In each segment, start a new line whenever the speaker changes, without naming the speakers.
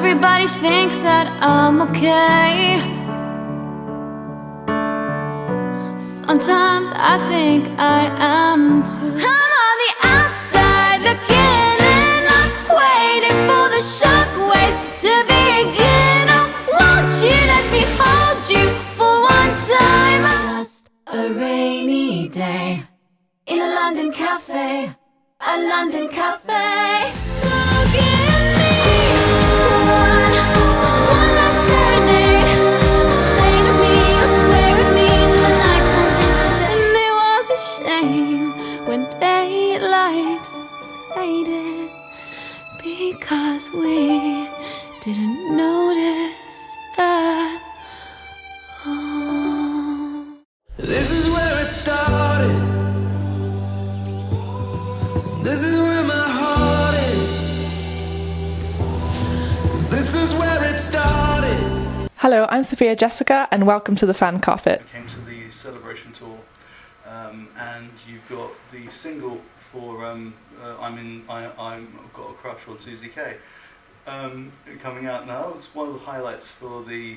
everybody thinks that I'm okay. Sometimes I think I am too. I'm on the outside looking in, I'm waiting for the shockwaves to begin. Oh, won't you let me hold you for one time? Just a rainy day in a London cafe, a London cafe. So give me one last serenade. Say to me or swear at me till the night turns into day. And it was a shame when daylight faded, because we didn't notice at all.
This is where it started. This is where my heart is. 'Cause this is where it started.
Hello, I'm Sophia Jessica, and welcome to the Fan Carpet.
I came to the Celebration tour, and you've got the single for I've got a crush on Susie K. Coming out now. It's one of the highlights for the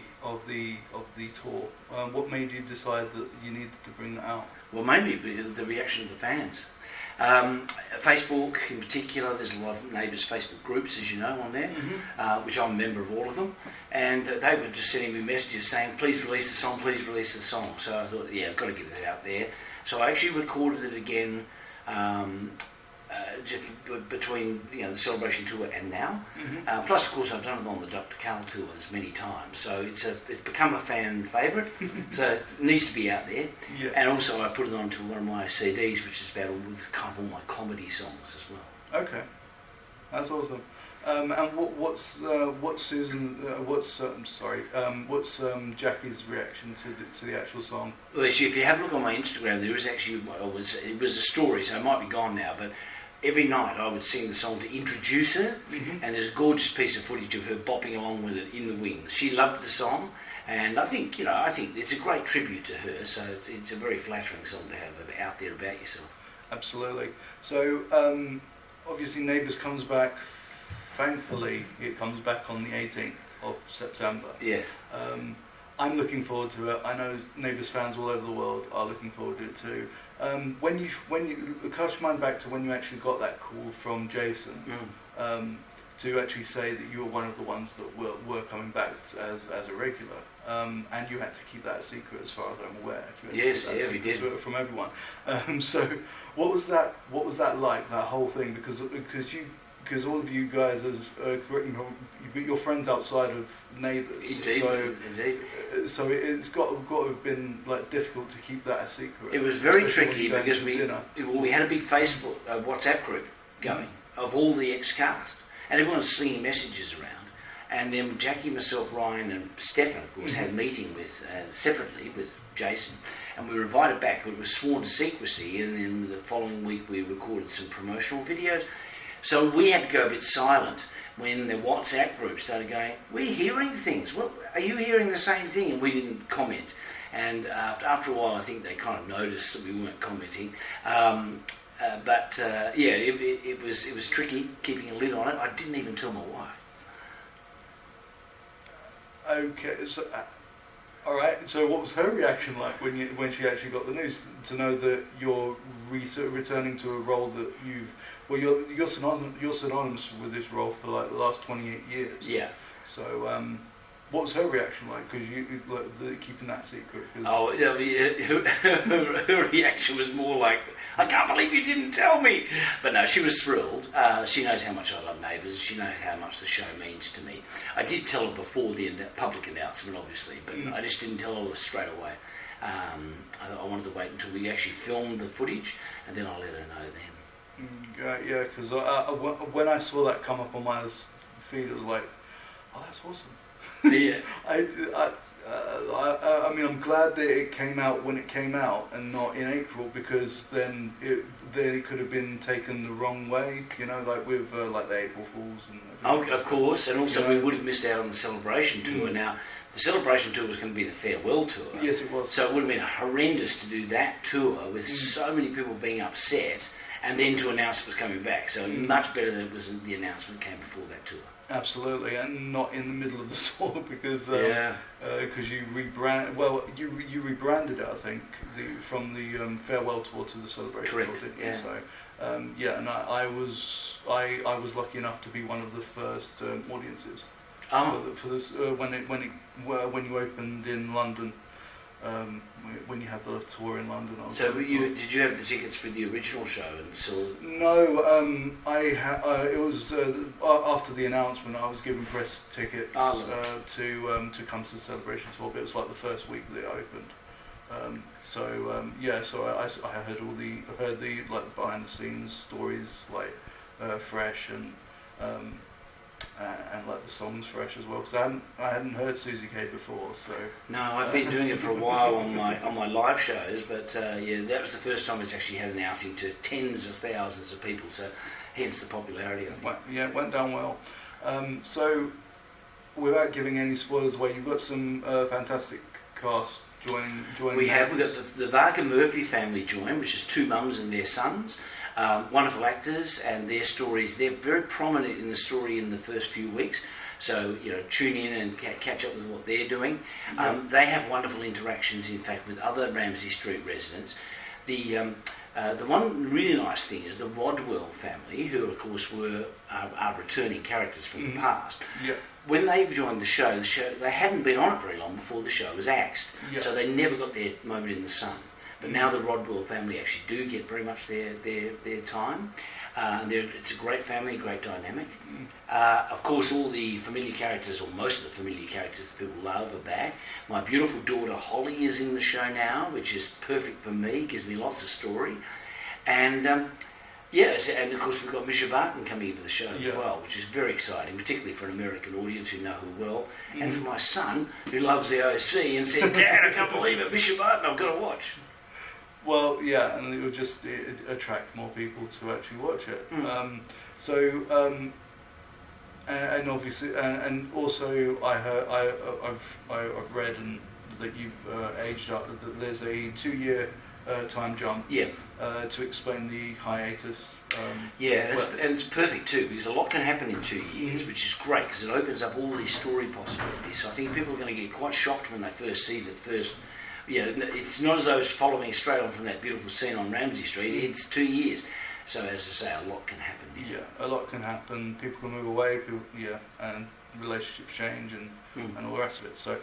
tour. What made you decide that you needed to bring that out?
Well, mainly the reaction of the fans. Facebook in particular, there's a lot of Neighbours Facebook groups, as you know, on there, which I'm a member of all of them, and they were just sending me messages saying, please release the song, please release the song. So I thought, yeah, I've got to get it out there. So I actually recorded it again just between the Celebration tour and now. Plus, of course, I've done it on the Dr Karl tours many times, so it's become a fan favourite. So it needs to be out there.
Yeah.
And also, I put it onto one of my CDs, which is about all my comedy songs as well.
Okay, that's awesome. And what's Jackie's reaction to the actual song?
Well, if you have a look on my Instagram, there is actually it was a story, so it might be gone now, but every night I would sing the song to introduce her, and there's a gorgeous piece of footage of her bopping along with it in the wings. She loved the song, and I think it's a great tribute to her. So it's a very flattering song to have out there about yourself.
Absolutely. So obviously, Neighbours comes back. Thankfully, it comes back on the 18th of September.
Yes.
I'm looking forward to it. I know Neighbours fans all over the world are looking forward to it too. When you cast your mind back to when you actually got that call from Jason to actually say that you were one of the ones that were coming back as a regular, and you had to keep that a secret as far as I'm aware.
Yes, yeah, we did.
From everyone. So what was that like, that whole thing? Because all of you guys, you're friends outside of Neighbours.
Indeed.
So it's got to have been like difficult to keep that a secret.
It was very tricky because we had a big Facebook WhatsApp group going of all the ex-cast, and everyone was slinging messages around. And then Jackie, myself, Ryan, and Stefan, of course, had a meeting separately with Jason, and we were invited back, but it was sworn to secrecy. And then the following week, we recorded some promotional videos. So we had to go a bit silent when the WhatsApp group started going, we're hearing things. What, are you hearing the same thing? And we didn't comment. And after a while, I think they kind of noticed that we weren't commenting. It was tricky keeping a lid on it. I didn't even tell my wife.
Okay, so all right. So what was her reaction like when she actually got the news to know that you're returning to a role that you're synonymous with this role for like the last 28 years.
Yeah.
So what was her reaction like? Because keeping that secret.
Her reaction was more like, I can't believe you didn't tell me. But no, she was thrilled. She knows how much I love Neighbours. She knows how much the show means to me. I did tell her before the public announcement, obviously, but I just didn't tell her straight away. I wanted to wait until we actually filmed the footage, and then I'll let her know then.
Yeah, because when I saw that come up on my feed, it was like, oh, that's awesome.
Yeah.
I mean, I'm glad that it came out when it came out and not in April, because then it could have been taken the wrong way, like with like the April Fools and everything.
Of course, and also we would have missed out on the Celebration tour. Now, the Celebration tour was going to be the farewell tour.
Yes, it was.
So it would have been horrendous to do that tour with so many people being upset, and then to announce it was coming back. So much better that the announcement came before that tour.
Absolutely, and not in the middle of the tour because you you rebranded it, I think, from the farewell tour to the celebration
Correct.
tour, didn't you?
Yeah.
So and I was lucky enough to be one of the first audiences for this when you opened in London. When you had the tour in London.
Did you have the tickets for the original show and saw?
No, it was after the announcement. I was given press tickets to come to the celebration tour. But it was like the first week that it opened. So I heard the like behind the scenes stories, like fresh and like the songs fresh as well, because I hadn't heard Susie K before. So
no, I've been doing it for a while on my live shows, but that was the first time it's actually had an outing to tens of thousands of people. So hence the popularity, I think.
It went down well. So without giving any spoilers away, you've got some fantastic cast joining.
We've got the Varga Murphy family join, which is two mums and their sons. Wonderful actors, and their stories, they're very prominent in the story in the first few weeks, so tune in and catch up with what they're doing. They have wonderful interactions, in fact, with other Ramsay Street residents. The one really nice thing is the Rodwell family, who of course are returning characters from the past. When they joined the show they hadn't been on it very long before the show was axed, so they never got their moment in the sun. But now the Rodwell family actually do get very much their time. It's a great family, great dynamic. Of course, all the familiar characters, or most of the familiar characters that people love, are back. My beautiful daughter Holly is in the show now, which is perfect for me, gives me lots of story. And and of course we've got Misha Barton coming into the show as well, which is very exciting, particularly for an American audience who know her well, and for my son who loves the OC and said, "Dad, I can't believe it, Misha Barton, I've got to watch."
Well, and it would just attract more people to actually watch it. And obviously, and also I've read that you've aged up. That there's a 2-year time jump. To explain the hiatus.
And it's perfect too, because a lot can happen in 2 years, which is great because it opens up all these story possibilities. So I think people are going to get quite shocked when they first see the first. It's not as though it's following straight on from that beautiful scene on Ramsay Street. It's 2 years. So as I say, a lot can happen.
A lot can happen. People can move away. And relationships change and all the rest of it. So,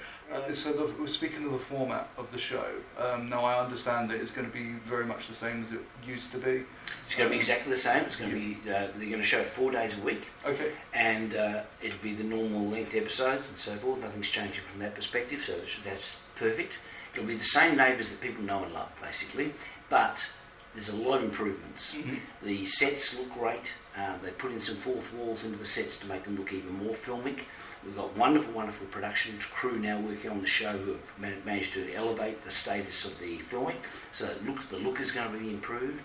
speaking of the format of the show, now I understand that it's going to be very much the same as it used to be.
It's going to be exactly the same. It's going to be they're going to show it 4 days a week.
Okay. And
it'll be the normal length episodes and so forth. Nothing's changing from that perspective. So that's perfect. It'll be the same neighbours that people know and love, basically, but there's a lot of improvements. The sets look great. They put in some fourth walls into the sets to make them look even more filmic. We've got wonderful, wonderful production crew now working on the show who have managed to elevate the status of the filming, so the look is going to be improved.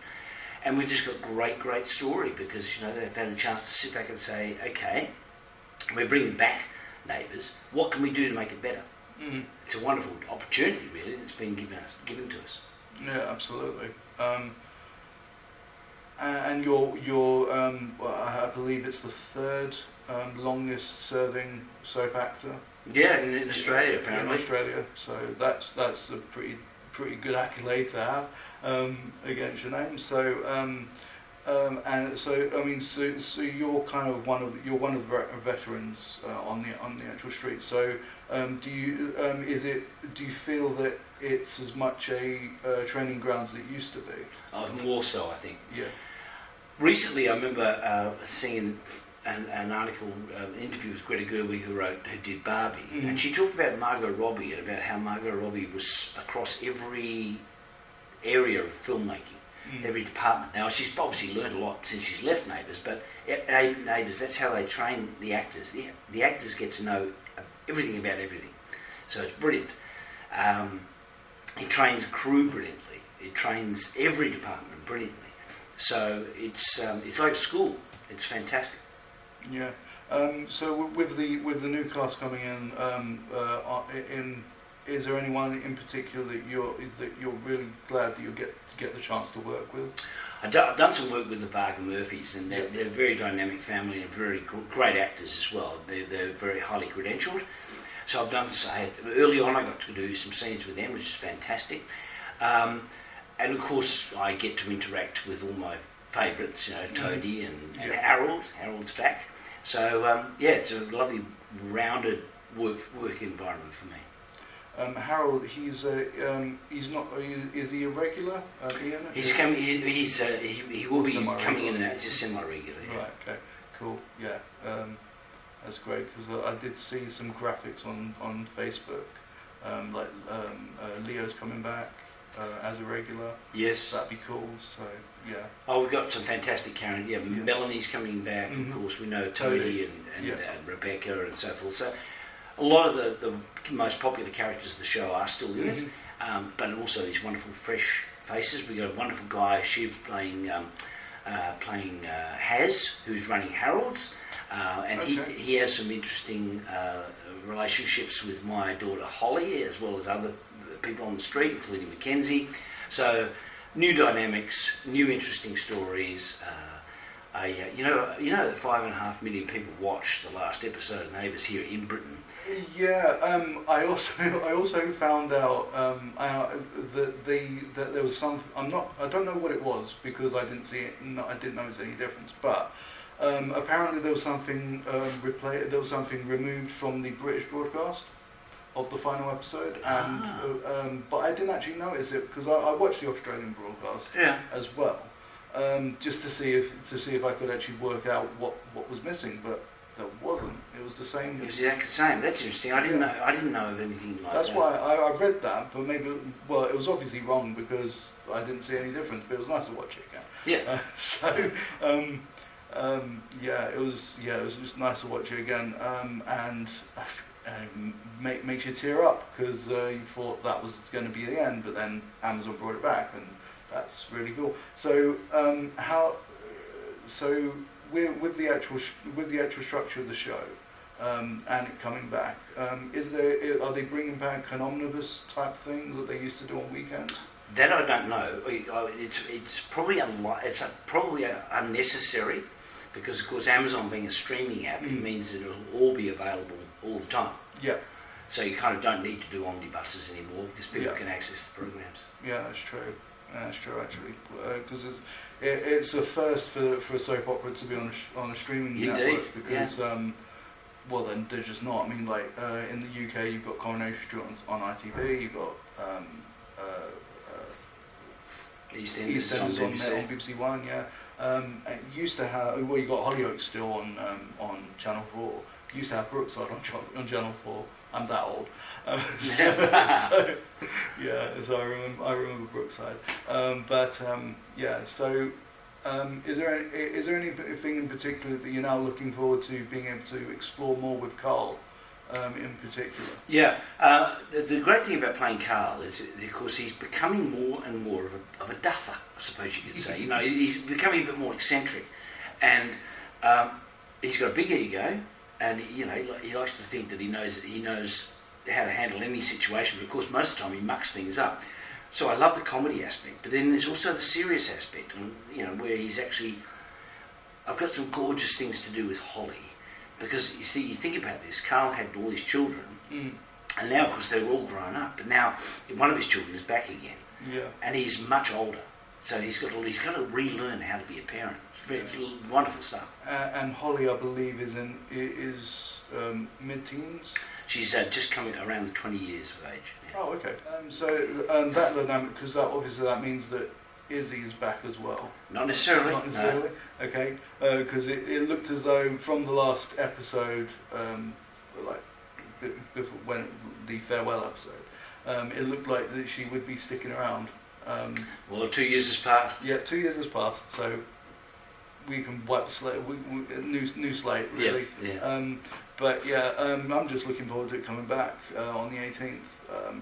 And we've just got great story because they've had a chance to sit back and say, okay, we're bringing back Neighbours. What can we do to make it better? It's a wonderful opportunity, really, that's been given to us.
Yeah, absolutely. And you're I believe it's the third longest serving soap actor.
Yeah, in Australia, apparently.
In Australia, so that's a pretty good accolade to have against your name. So and so I mean, so you're kind of one of the veterans on the actual street. So do you feel that it's as much a training ground as it used to be?
More so, I think.
Yeah.
Recently, I remember seeing an article, an interview with Greta Gerwig who did Barbie, and she talked about Margot Robbie and about how Margot Robbie was across every area of filmmaking, every department. Now, she's obviously learned a lot since she's left Neighbours, but at Neighbours, that's how they train the actors. The actors get to know everything about everything, so it's brilliant. It trains a crew brilliantly. It trains every department brilliantly. So it's like school. It's fantastic.
Yeah. So with the new cast coming in is there anyone in particular that you're really glad that you get the chance to work with?
I've done some work with the Barker Murphys, and they're a very dynamic family and very great actors as well. They're very highly credentialed. So early on I got to do some scenes with them, which is fantastic. And of course I get to interact with all my favourites, Toadie and Harold. Harold's back. So it's a lovely rounded work environment for me.
Harold, he's not. Is he a regular? Ian?
He's coming. He will be coming in and out. He's just semi-regular. Yeah.
Right. Okay. Cool. Yeah. That's great because I did see some graphics on Facebook, like Leo's coming back as a regular.
Yes.
That'd be cool. So yeah.
Oh, we've got some fantastic characters. Yeah, Melanie's coming back.
Mm-hmm.
Of course, we know Toadie and Rebecca and so forth. So a lot of the most popular characters of the show are still in it, but also these wonderful fresh faces. We got a wonderful guy, Shiv, playing Haz, who's running Harold's, and he has some interesting relationships with my daughter Holly, as well as other people on the street, including Mackenzie. So new dynamics, new interesting stories. You know that 5.5 million people watched the last episode of Neighbours here in Britain.
Yeah, I also found out that there was some. I don't know what it was because I didn't see it. I didn't notice any difference. But apparently there was something There was something removed from the British broadcast of the final episode, and but I didn't actually notice it because I watched the Australian broadcast as well, just to see if I could actually work out what was missing, but. There wasn't. It was the same.
It was exactly the same. That's interesting. I didn't know of anything like that.
That's why I read that, but maybe it was obviously wrong because I didn't see any difference. But it was nice to watch it again. Yeah. It was just nice to watch it again, and makes you tear up because you thought that was going to be the end, but then Amazon brought it back, and that's really cool. So With the actual structure of the show and it coming back, are they bringing back an omnibus type thing that they used to do on weekends?
That I don't know. It's probably unnecessary because of course Amazon being a streaming app, it means that it'll all be available all the time.
Yeah.
So you kind of don't need to do omnibuses anymore because people can access the programs.
Yeah, that's true. That's true actually, because it's a first for a soap opera to be on a streaming network because well then they're just not. I mean, like in the UK you've got Coronation Street on ITV, you've got EastEnders on BBC One, and used to have you got Hollyoaks still on Channel 4. You used to have Brookside on Channel 4. I'm that old. So I remember Brookside. Is there anything in particular that you're now looking forward to being able to explore more with Karl, in particular?
Yeah, the great thing about playing Karl is, of course, he's becoming more and more of a duffer, I suppose you could say. He's becoming a bit more eccentric, and he's got a big ego, and he likes to think that he knows how to handle any situation, but of course most of the time he mucks things up. So I love the comedy aspect, but then there's also the serious aspect, and where he's actually. I've got some gorgeous things to do with Holly, because you think about this. Karl had all his children, and now of course they're all grown up, but now one of his children is back again, and he's much older, so he's got to relearn how to be a parent. It's wonderful stuff.
And Holly, I believe, is mid-teens.
She's just coming around the 20 years of age. Yeah.
Oh, okay. So that dynamic, because obviously that means that Izzy is back as well.
Not necessarily.
Not necessarily. No. Okay. Because it looked as though from the last episode, before, when the farewell episode, it looked like that she would be sticking around.
Well, 2 years has passed.
Yeah, 2 years has passed, so we can wipe the slate. New slate, really.
Yeah.
But yeah, I'm just looking forward to it coming back on the 18th.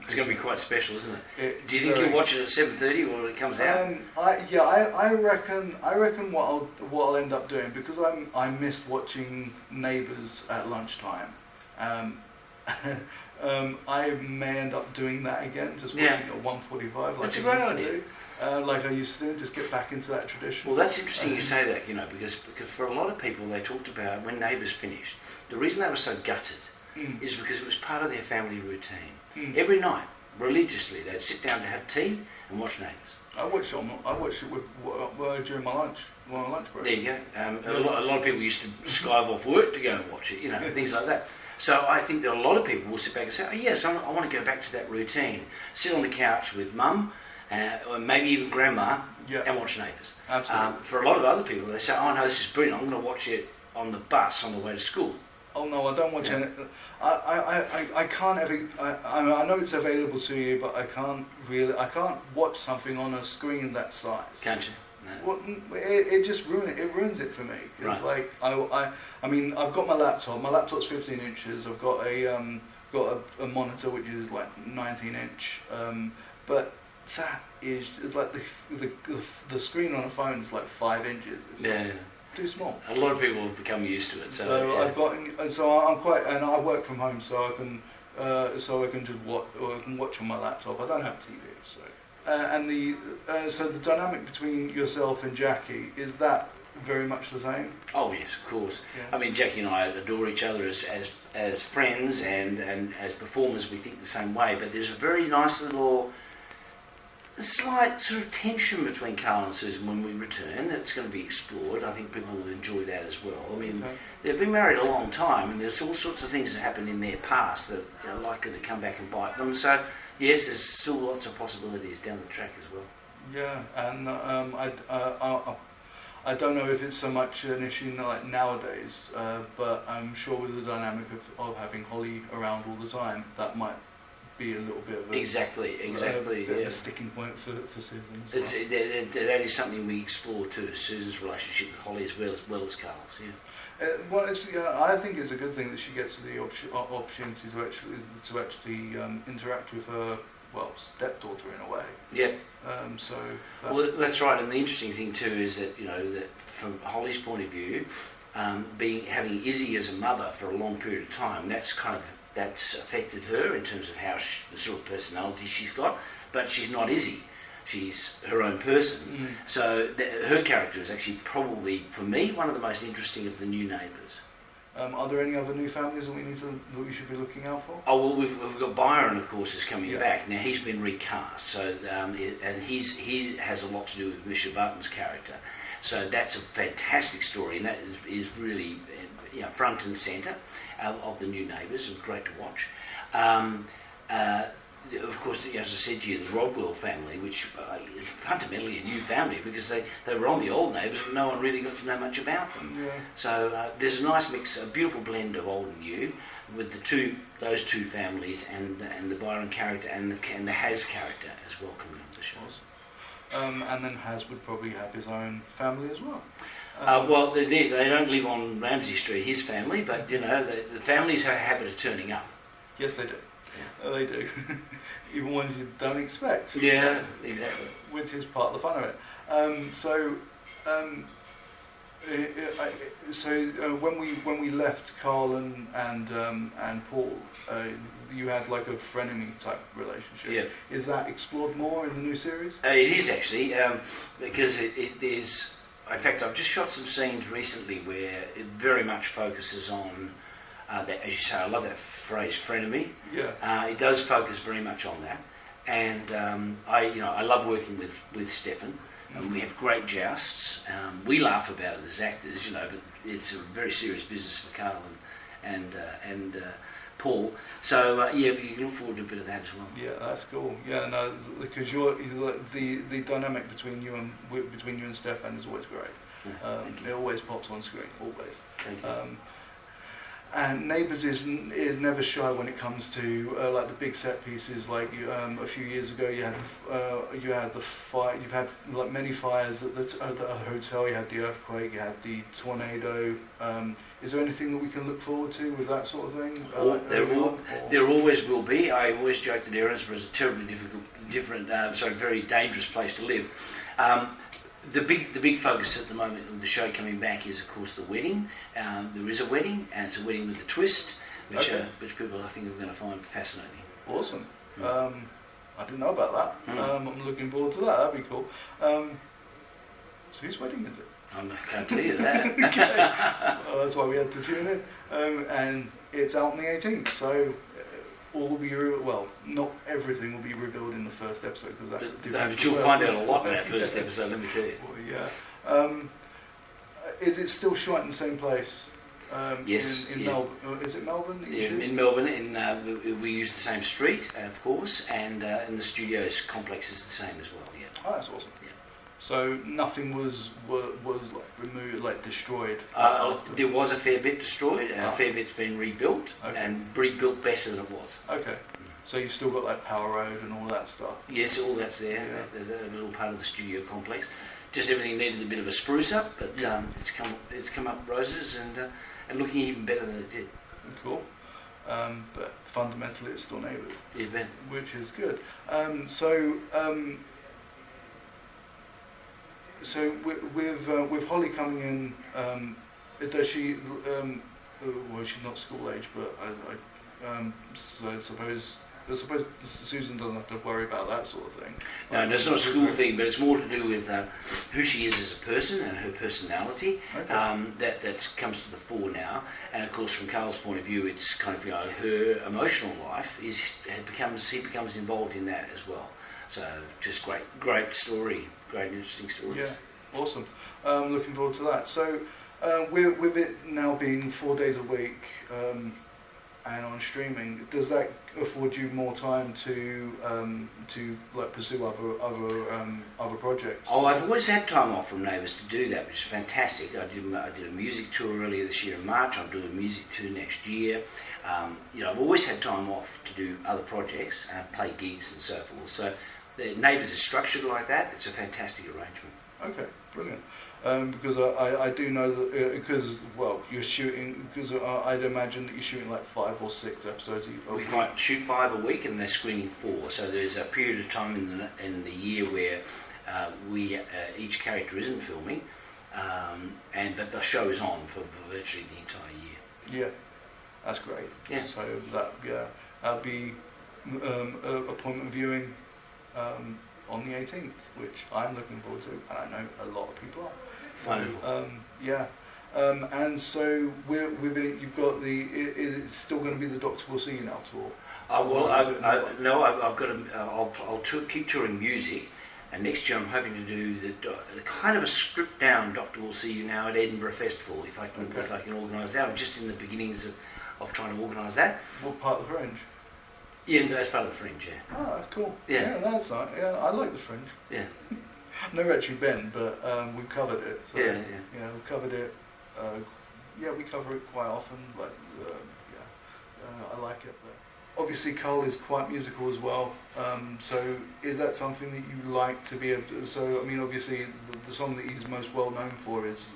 It's going to be quite special, isn't it? Do you think you'll watch it at 7:30 or when it comes out?
I reckon what I'll end up doing, because I missed watching Neighbours at lunchtime. I may end up doing that again, just watching at 1:45 like
That's a
I
great
used
idea.
to do. Like I used to do, just get back into that tradition.
Well, that's interesting you say that, because for a lot of people, they talked about when Neighbours finished, the reason they were so gutted is because it was part of their family routine. Every night, religiously, they'd sit down to have tea and watch Neighbours.
I watched it during my lunch break.
There you go. A lot of people used to skive off work to go and watch it, things like that. So I think that a lot of people will sit back and say, oh yes, I want to go back to that routine. Sit on the couch with mum, or maybe even grandma, and watch Neighbours.
Absolutely.
For a lot of other people, they say, oh no, this is brilliant, I'm going to watch it on the bus on the way to school.
Oh no, I don't watch it. I can't ever. I know it's available to you, but I can't watch something on a screen that size.
Can't you? No.
Well, it just ruins it for me. It's
Right.
I mean, I've got my laptop. My laptop's 15 inches. I've got a monitor which is like 19 inch. But that is like the screen on a phone is like 5 inches. It's like too small.
A lot of people have become used to it. So
I'm quite, and I work from home, so I can just watch on my laptop. I don't have TV, so. So the dynamic between yourself and Jackie, is that very much the same?
Oh yes, of course.
Yeah.
I mean, Jackie and I adore each other as friends and as performers. We think the same way, but there's a very nice little, slight sort of tension between Karl and Susan when we return. It's going to be explored. I think people will enjoy that as well. I mean, they've been married a long time, and there's all sorts of things that happen in their past that are likely to come back and bite them. So yes, there's still lots of possibilities down the track as well.
Yeah, and I don't know if it's so much an issue like nowadays, but I'm sure with the dynamic of having Holly around all the time, that might be a little bit of a
exactly
a sticking point for Susan as well.
That is something we explore too, Susan's relationship with Holly as well as Karl's.
I think it's a good thing that she gets the opportunity to actually interact with her stepdaughter in a way.
Yeah.
Well,
that's right. And the interesting thing too is that that from Holly's point of view, having Izzy as a mother for a long period of time, that's affected her in terms of how the sort of personality she's got. But she's not Izzy. She's her own person. So her character is actually probably, for me, one of the most interesting of the new Neighbours.
Are there any other new families that we should be looking out for?
Oh well, we've got Byron, of course, is coming back now. He's been recast, so and he has a lot to do with Misha Barton's character. So that's a fantastic story, and that is really front and centre of the new Neighbours, and great to watch. Of course, as I said to you, the Rodwell family, which is fundamentally a new family because they were on the old Neighbours, but no one really got to know much about them. Yeah. So there's a nice mix, a beautiful blend of old and new, with those two families and the Byron character and the Has character as well coming on the show.
And then Has would probably have his own family as well.
Well, they don't live on Ramsay Street, his family, but the families have a habit of turning up.
Yes, they do. Yeah. They do. Even ones you don't expect.
Yeah, exactly.
Which is part of the fun of it. When we left Karl and Paul, you had like a frenemy type relationship.
Yeah.
Is that explored more in the new series?
It is actually, because there's. In fact, I've just shot some scenes recently where it very much focuses on. That, as you say, I love that phrase, frenemy.
Yeah.
It does focus very much on that, and I love working with Stefan, and we have great jousts. We laugh about it as actors, but it's a very serious business for Karl and Paul. So you can look forward to a bit of that as well.
Yeah, that's cool. Yeah, no, because the dynamic between you and Stefan is always great.
Yeah,
it always pops on screen, always.
Thank you.
And Neighbours is never shy when it comes to like the big set pieces. Like a few years ago, you had the fire. You've had like many fires at the hotel. You had the earthquake. You had the tornado. Is there anything that we can look forward to with that sort of thing?
There always will be. I always joke that Erinsborough is a terribly very dangerous place to live. The big focus at the moment of the show coming back is, of course, the wedding. There is a wedding, and it's a wedding with a twist. which people I think are going to find fascinating.
Awesome. I didn't know about that. I'm looking forward to that. That'd be cool. So whose wedding is it?
I can't tell you that.
Okay. Well, that's why we had to tune in. And it's out on the 18th, so all will be not everything will be revealed in the first episode because
but you'll find out a lot in that first episode. Let me tell you.
Well, yeah. Is it still shot in the same place?
Yes.
In Melbourne. Is it Melbourne?
In Melbourne. We use the same street, of course, and the studios complex is the same as well. Yeah.
Oh, that's awesome.
Yeah.
So nothing was like removed, like destroyed.
There was a fair bit destroyed. A fair bit's been rebuilt and rebuilt better than it was.
Okay. So you've still got like Power Road and all that stuff.
Yes, all that's there. Yeah. There's a little part of the studio complex. Just everything needed a bit of a spruce up, but it's come up roses and looking even better than it did.
Cool. But fundamentally, it's still Neighbours.
Yeah, Ben.
Which is good. So with Holly coming in, does she? Well, she's not school age, but so I suppose Susan doesn't have to worry about that sort of thing.
No, it's not a school thing, but it's more to do with who she is as a person and her personality.
Okay.
That comes to the fore now, and of course, from Karl's point of view, it's kind of her emotional life he becomes involved in that as well. So just great story, great interesting stories.
Yeah, awesome. Looking forward to that. So with it now being 4 days a week. And on streaming, does that afford you more time to like pursue other projects?
Oh, I've always had time off from Neighbours to do that, which is fantastic. I did a music tour earlier this year in March. I'm doing a music tour next year. I've always had time off to do other projects and play gigs and so forth. So the Neighbours is structured like that. It's a fantastic arrangement.
Okay, brilliant. Because I do know that you're shooting, because I'd imagine that you're shooting like 5 or 6 episodes a week.
We shoot 5 a week and they're screening 4. So there's a period of time in the year where each character isn't filming, but the show is on for virtually the entire year.
Yeah, that's great.
Yeah.
So that'll be appointment viewing on the 18th, which I'm looking forward to, and I know a lot of people are. So,
wonderful.
And so with it, you've got it's still going to be the Doctor Will See You Now tour.
I've got I'll keep touring music, and next year I'm hoping to do the kind of a stripped down Doctor Will See You Now at Edinburgh Festival, if I can organise that. I'm just in the beginnings of trying to organise that.
What part of the Fringe?
Yeah, that's part of the Fringe, yeah.
Oh, cool.
Yeah,
that's nice. Yeah, I like the Fringe.
Yeah.
Never actually been, but we've covered it. So,
yeah.
We've covered it. We cover it quite often. I like it. But obviously, Karl is quite musical as well. So, is that something that you like to be able to? So, I mean, obviously, the song that he's most well known for is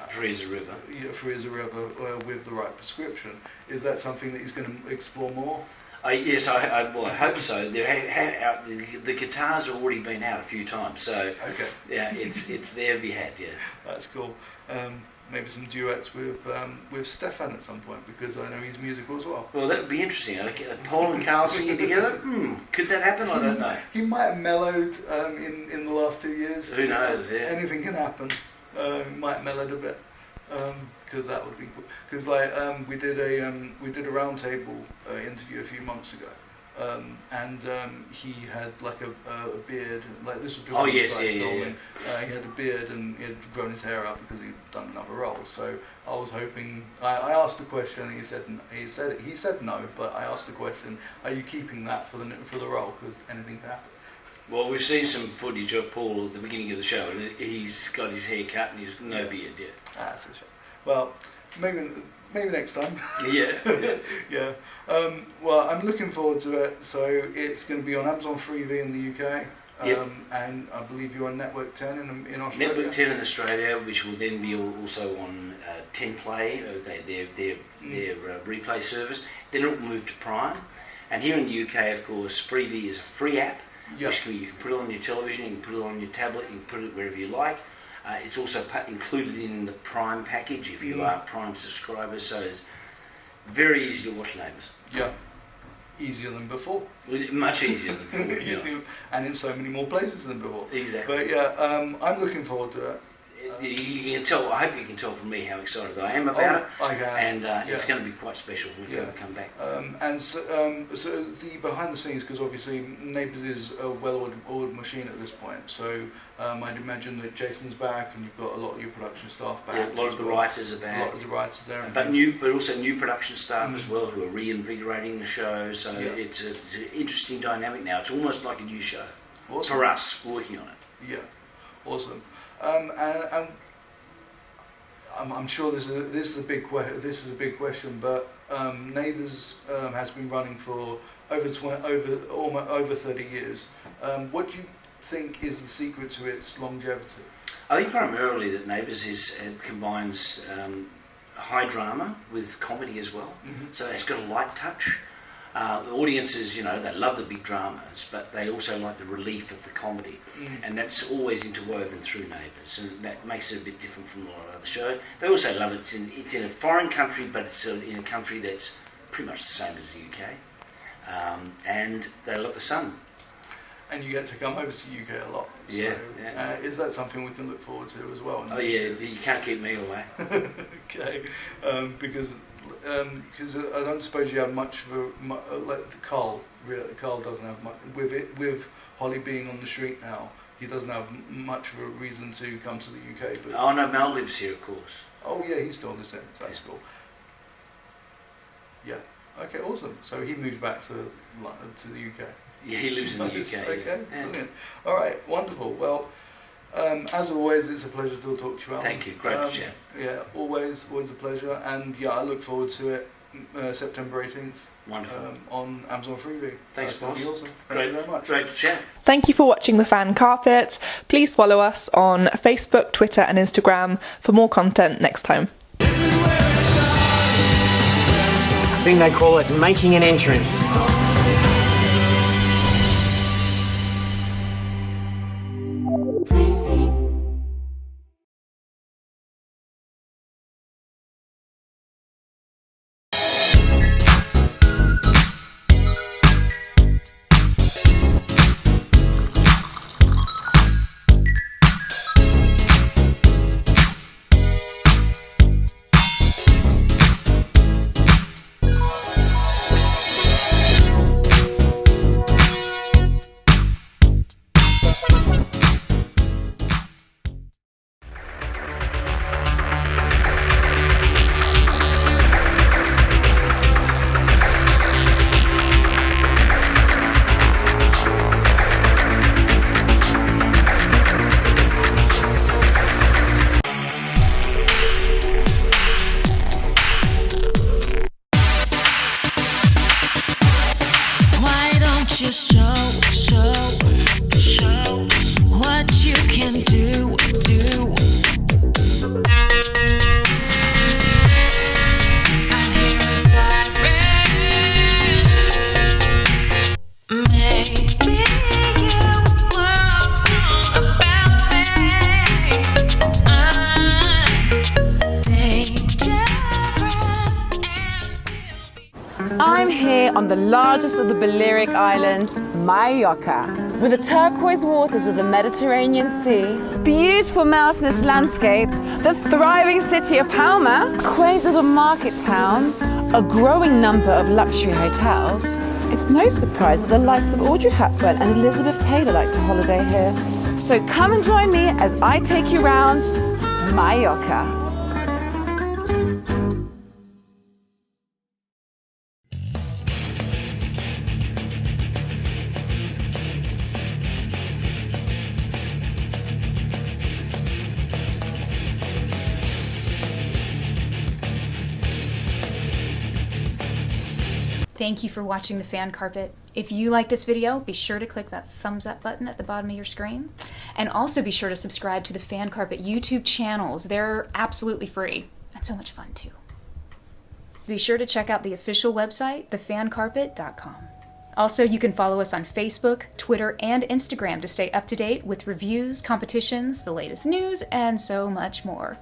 Free as a River.
Yeah, Free as a River with the right prescription. Is that something that he's going to explore more?
Yes, I hope so. The guitars have already been out a few times, so
okay.
Yeah, it's there to be had. Yeah,
that's cool. Maybe some duets with Stefan at some point, because I know he's musical as well.
Well, that would be interesting. Paul and Karl singing together. Could that happen? I don't know.
He might have mellowed in the last 2 years.
Who knows? Yeah,
anything can happen. Might mellowed a bit. Because that would be cool. Because we did a roundtable interview a few months ago, and he had like a beard. Like this was before
he
had a beard and he had grown his hair out because he'd done another role. So I was hoping. I asked the question. And he said no. But I asked the question: are you keeping that for the role? Because anything can happen.
Well, we've seen some footage of Paul at the beginning of the show, and he's got his hair cut and he's no beard yet.
That's a shame. Well, maybe next time.
Yeah.
Yeah. Well, I'm looking forward to it. So it's going to be on Amazon Freevee in the UK. And I believe you're on Network 10 in Australia.
Network 10 in Australia, which will then be also on 10 Play, their replay service. Then it will move to Prime. And here in the UK, of course, Freevee is a free app.
Yep.
Which you can put it on your television, you can put it on your tablet, you can put it wherever you like. It's also included in the Prime package if you are Prime subscribers. So Very easy to watch Neighbours.
Yeah. Easier than before.
Much easier than before.
You do, and in so many more places than before.
Exactly.
But yeah, I'm looking forward to it.
You can tell. I hope you can tell from me how excited I am about it.
I can.
And it's going to be quite special when people come back.
And so the behind the scenes, because obviously Neighbours is a well-oiled machine at this point. So I'd imagine that Jason's back, and you've got a lot of your production staff back.
Yeah, a lot of the writers are back.
A lot of the writers there.
But also new production staff as well, who are reinvigorating the show. So it's an interesting dynamic now. It's almost like a new show for us working on it.
Yeah, awesome. And I'm sure this is a big question, but Neighbours has been running for over 30 years. What do you think is the secret to its longevity?
I think primarily that Neighbours combines high drama with comedy as well. So it's got a light touch. The audiences, they love the big dramas, but they also like the relief of the comedy, and that's always interwoven through Neighbours, and that makes it a bit different from a lot of other shows. They also love it. It's in a foreign country, but it's in a country that's pretty much the same as the UK, and they love the sun.
And you get to come over to the UK a lot.
Yeah.
So, is that something we can look forward to as well?
Oh yeah, you can't keep me away.
Okay, because I don't suppose you have much of like Carl. Carl doesn't have much with Holly being on the street now. He doesn't have much of a reason to come to the UK. But
oh no, Mel lives here, of course.
Oh yeah, he's still on the same. That's cool. Yeah. Okay. Awesome. So he moved back to the UK.
Yeah, he lives in the UK.
Okay. Brilliant. All right. Wonderful. Well. As always, it's a pleasure to talk to you, Alan.
Thank you, great to chat.
Yeah, always a pleasure, and I look forward to it. September 18th.
Wonderful.
On Amazon Freevee.
Thanks, boss.
Awesome. Thank you very much.
Great to chat.
Thank you for watching The Fan Carpet. Please follow us on Facebook, Twitter and Instagram for more content next time.
I think they call it making an entrance.
you show what you can do. I hear a siren. Maybe you were wrong about me. I'm dangerous and still.
I'm here on the largest of the Balearic Islands, Mallorca, with the turquoise waters of the Mediterranean Sea, beautiful mountainous landscape, the thriving city of Palma, quaint little market towns, a growing number of luxury hotels. It's no surprise that the likes of Audrey Hepburn and Elizabeth Taylor like to holiday here. So come and join me as I take you round Mallorca.
Thank you for watching The Fan Carpet. If you like this video, be sure to click that thumbs up button at the bottom of your screen. And also be sure to subscribe to the Fan Carpet YouTube channels. They're absolutely free and so much fun too. Be sure to check out the official website, thefancarpet.com. Also, you can follow us on Facebook, Twitter, and Instagram to stay up to date with reviews, competitions, the latest news, and so much more.